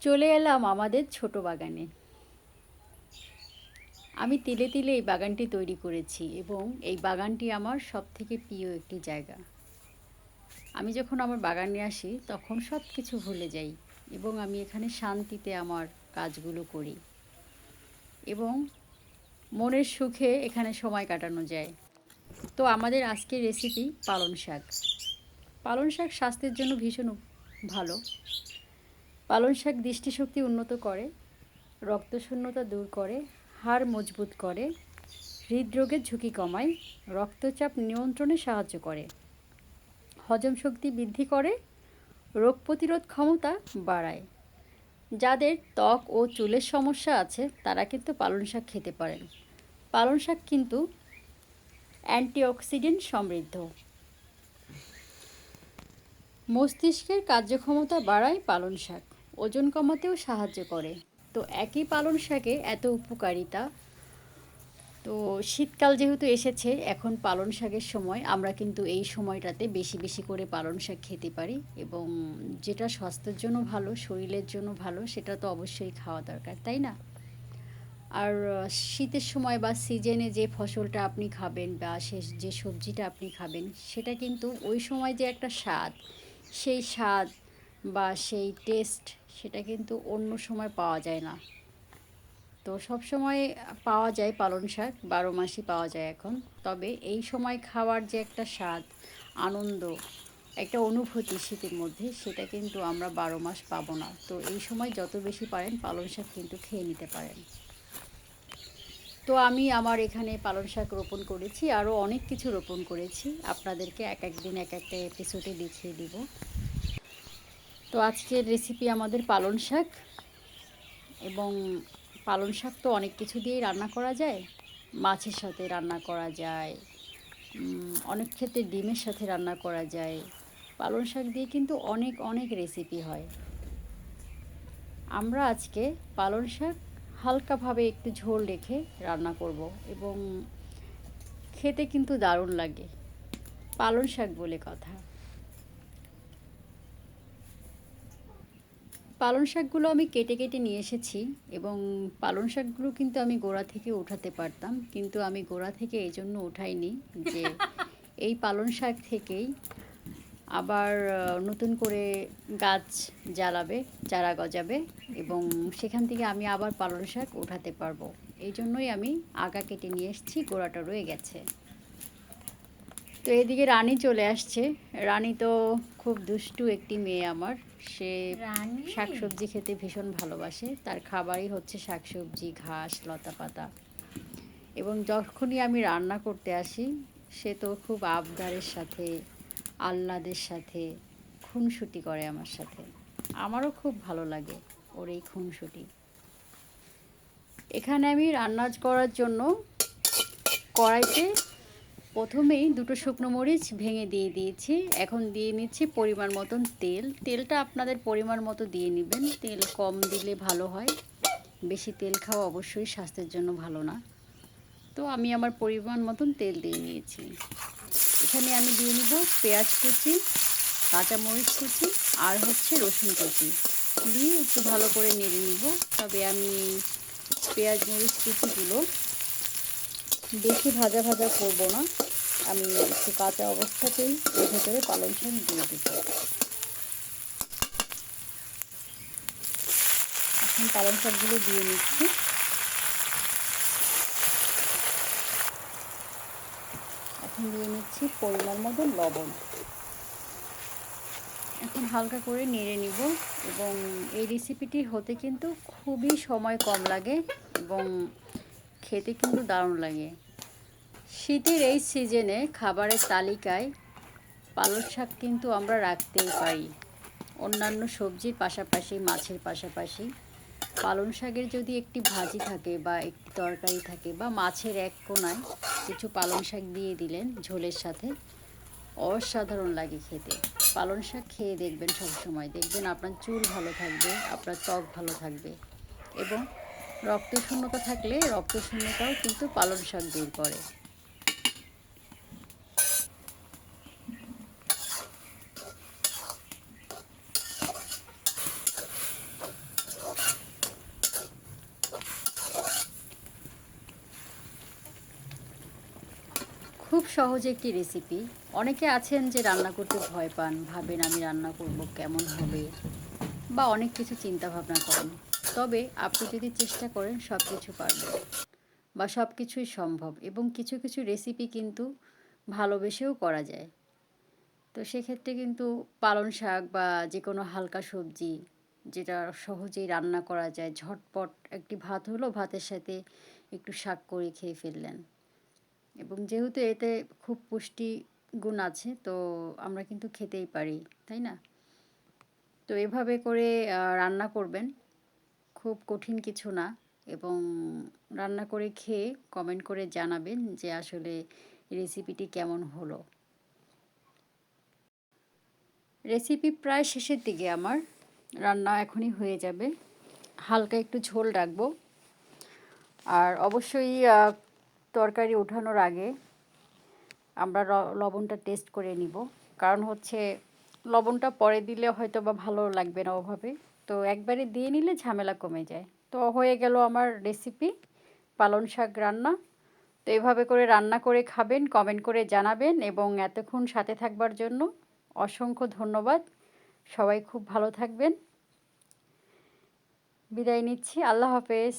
চলে এলাম আমাদের ছোট বাগানে। আমি তিলে তিলে এই বাগানটি তৈরি করেছি এবং এই বাগানটি আমার সবথেকে প্রিয় একটি জায়গা। আমি যখন আমার বাগানে আসি তখন সব কিছু ভুলে যাই এবং আমি এখানে শান্তিতে আমার কাজগুলো করি এবং মনের সুখে এখানে সময় কাটানো যায়। তো আমাদের আজকের রেসিপি পালং শাক। পালং শাক স্বাস্থ্যের জন্য ভীষণ ভালো। পালং শাক দৃষ্টিশক্তি উন্নত করে, রক্তশূন্যতা দূর করে, হাড় মজবুত করে, হৃদরোগের ঝুঁকি কমায়, রক্তচাপ নিয়ন্ত্রণে সাহায্য করে, হজম শক্তি বৃদ্ধি করে, রোগ প্রতিরোধ ক্ষমতা বাড়ায়। যাদের ত্বক ও চুলের সমস্যা আছে তারা কিন্তু পালং শাক খেতে পারেন। পালং শাক কিন্তু অ্যান্টিঅক্সিডেন্ট সমৃদ্ধ। মস্তিষ্কের কার্যক্ষমতা বাড়ায় পালং শাক, ওজন কমাতেও সাহায্য করে। তো একই পালং শাকে এত উপকারিতা। তো শীতকাল যেহেতু এসেছে, এখন পালং শাকের সময়, আমরা কিন্তু এই সময়টাতে বেশি বেশি করে পালং শাক খেতে পারি এবং যেটা স্বাস্থ্যের জন্য ভালো, শরীরের জন্য ভালো, সেটা তো অবশ্যই খাওয়া দরকার, তাই না? আর শীতের সময় বা সিজনে যে ফসলটা আপনি খাবেন বা যে সবজিটা আপনি খাবেন, সেটা কিন্তু ওই সময় যে একটা স্বাদ, সেই স্বাদ বা সেই টেস্ট, সেটা কিন্তু অন্য সময় পাওয়া যায় না। তো সব সময় পাওয়া যায় পালং শাক, 12 মাসই পাওয়া যায় এখন। তবে এই সময় খাওয়ার যে একটা স্বাদ, আনন্দ, একটা অনুভূতি শীতের মধ্যে, সেটা কিন্তু আমরা 12 মাস পাবো না। তো এই সময় যত বেশি পারেন পালং শাক কিন্তু খেয়ে নিতে পারেন। তো আমি আমার এখানে পালং শাক রোপণ করেছি, আরও অনেক কিছু রোপণ করেছি, আপনাদেরকে এক এক দিন এক একটা এপিসোডে দেখিয়ে দিব। তো আজকের রেসিপি আমাদের পালং শাক। এবং পালং শাক তো অনেক কিছু দিয়েই রান্না করা যায়। মাছের সাথে রান্না করা যায়, অনেক ক্ষেত্রে ডিমের সাথে রান্না করা যায়। পালং শাক দিয়ে কিন্তু অনেক অনেক রেসিপি হয়। আমরা আজকে পালং শাক হালকাভাবে একটু ঝোল রেখে রান্না করব এবং খেতে কিন্তু দারুণ লাগে। পালং শাক বলে কথা। পালং শাকগুলো আমি কেটে কেটে নিয়ে এসেছি এবং পালং শাকগুলো কিন্তু আমি গোড়া থেকে উঠাতে পারতাম, কিন্তু আমি গোড়া থেকে এই জন্য উঠাইনি যে এই পালং শাক থেকেই আবার নতুন করে গাছ জ্বালাবে, চারা গজাবে এবং সেখান থেকে আমি আবার পালং শাক উঠাতে পারবো। এই জন্যই আমি আগা কেটে নিয়ে এসেছি, গোড়াটা রয়ে গেছে। তো এদিকে রানী চলে আসছে। রানী তো খুব দুষ্টু একটি মেয়ে আমার। সে শাকসবজি খেতে ভীষণ ভালোবাসে। তার খাবারই হচ্ছে শাকসবজি, ঘাস, লতা পাতা। এবং যখনই আমি রান্না করতে আসি, সে তো খুব আবদারের সাথে, আহ্লাদের সাথে খুনসুটি করে আমার সাথে। আমারও খুব ভালো লাগে ওর এই খুনসুটি। এখানে আমি রান্না করার জন্য কড়াইতে প্রথমেই দুটো শুকনো মরিচ ভেঙে দিয়ে দিয়েছি। এখন দিয়ে নিচ্ছি পরিমাণ মতন তেল। তেলটা আপনাদের পরিমাণ মতো দিয়ে নেবেন। তেল কম দিলে ভালো হয়, বেশি তেল খাওয়া অবশ্যই স্বাস্থ্যের জন্য ভালো না। তো আমি আমার পরিমাণ মতন তেল দিয়ে নিয়েছি। এখানে আমি দিয়ে নিব পেঁয়াজ কুচি, কাঁচামরিচ কুচি আর হচ্ছে রসুন কুচি দিয়ে একটু ভালো করে নেড়ে নিব। তবে আমি এই পেঁয়াজ মরিচ কুচিগুলো বেশি ভাজা ভাজা করব না, আমি একটু কাঁচা অবস্থাতেই এর ভেতরে পালং শাক দিয়ে দিব। এখন পালং শাকগুলো দিয়ে নিচ্ছি। এখন দিয়ে নিচ্ছি পরিমাণ মতো লবণ। এখন হালকা করে নেড়ে নিব এবং এই রেসিপিটি হতে কিন্তু খুবই সময় কম লাগে এবং খেতে কিন্তু দারুণ লাগে। শীতের এই সিজনে খাবারের তালিকায় পালং শাক কিন্তু আমরা রাখতেই পারি। অন্যান্য সবজির পাশাপাশি, মাছের পাশাপাশি পালং শাকের যদি একটি ভাজি থাকে বা একটি তরকারি থাকে বা মাছের এক কোনায় কিছু পালং শাক দিয়ে দিলেন ঝোলের সাথে, অসাধারণ লাগে খেতে। পালং শাক খেয়ে দেখবেন, সবসময় দেখবেন আপনার চুল ভালো থাকবে, আপনার ত্বক ভালো থাকবে এবং রক্তশূন্যতা থাকলে রক্তশূন্যতাও কিন্তু পালং শাক দূর করে। সহজ একটি রেসিপি। অনেকে আছেন যে রান্না করতে ভয় পান, ভাবেন আমি রান্না করব কেমন হবে, বা অনেক কিছু চিন্তা ভাবনা করেন। তবে আপনি যদি চেষ্টা করেন সব কিছু পারবেন, বা সব কিছুই সম্ভব, এবং কিছু কিছু রেসিপি কিন্তু ভালোবেসেও করা যায়। তো সেক্ষেত্রে কিন্তু পালং শাক বা যে কোনো হালকা সবজি যেটা সহজেই রান্না করা যায়, ঝটপট একটি ভাত হলো, ভাতের সাথে একটু শাক করে খেয়ে ফেললেন। এবং যেহেতু এতে খুব পুষ্টি গুণ আছে, তো আমরা কিন্তু খেতেই পারি, তাই না? তো এভাবে করে রান্না করবেন, খুব কঠিন কিছু না। এবং রান্না করে খেয়ে কমেন্ট করে জানাবেন যে আসলে রেসিপিটি কেমন হলো। রেসিপি প্রায় শেষের দিকে আমার, রান্না এখনই হয়ে যাবে। হালকা একটু ঝোল রাখবো। আর অবশ্যই তরকারি ওঠানোর আগে আমরা লবণটা টেস্ট করে নিব। কারণ হচ্ছে লবণটা পরে দিলে হয়তো বা ভালো লাগবে না ওভাবে। তো একবারে দিয়ে নিলে ঝামেলা কমে যায়। তো হয়ে গেল আমার রেসিপি পালং শাক রান্না। তো এভাবে করে রান্না করে খাবেন, কমেন্ট করে জানাবেন, এবং এতক্ষণ সাথে থাকবার জন্য অসংখ্য ধন্যবাদ। সবাই খুব ভালো থাকবেন। বিদায় নিচ্ছি। আল্লাহ হাফেজ।